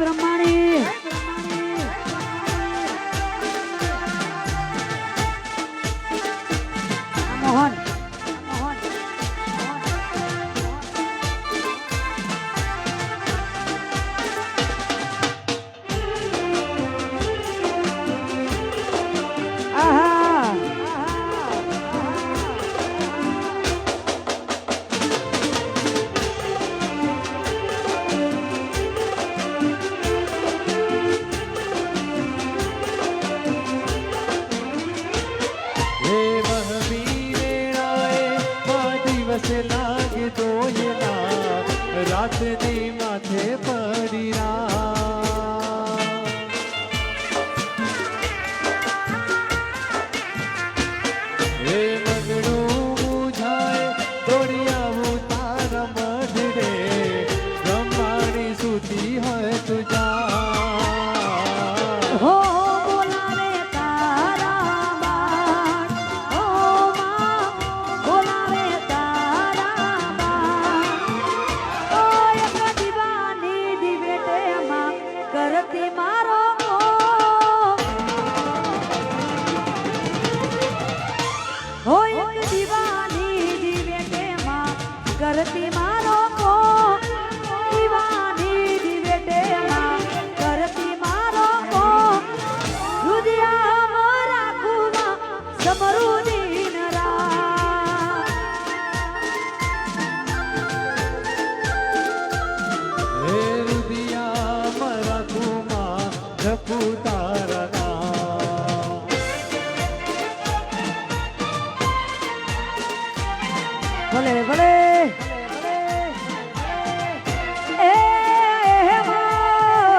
બ્રહ્માણી મોહન લાગે તો રાતની માથે પડી હે મગડું બુઝાય દોડી આવું તારા મઢડે બ્રહ્માણી સૂતી હોય તુજા કરતી મારો કો દીવાની દીવેટે માં કરતી મારો કો રુદિયા રાખુમાં સમરું દિન રાત હે રુદિયા રાખુમાં જપુ તારા ભલે ભલે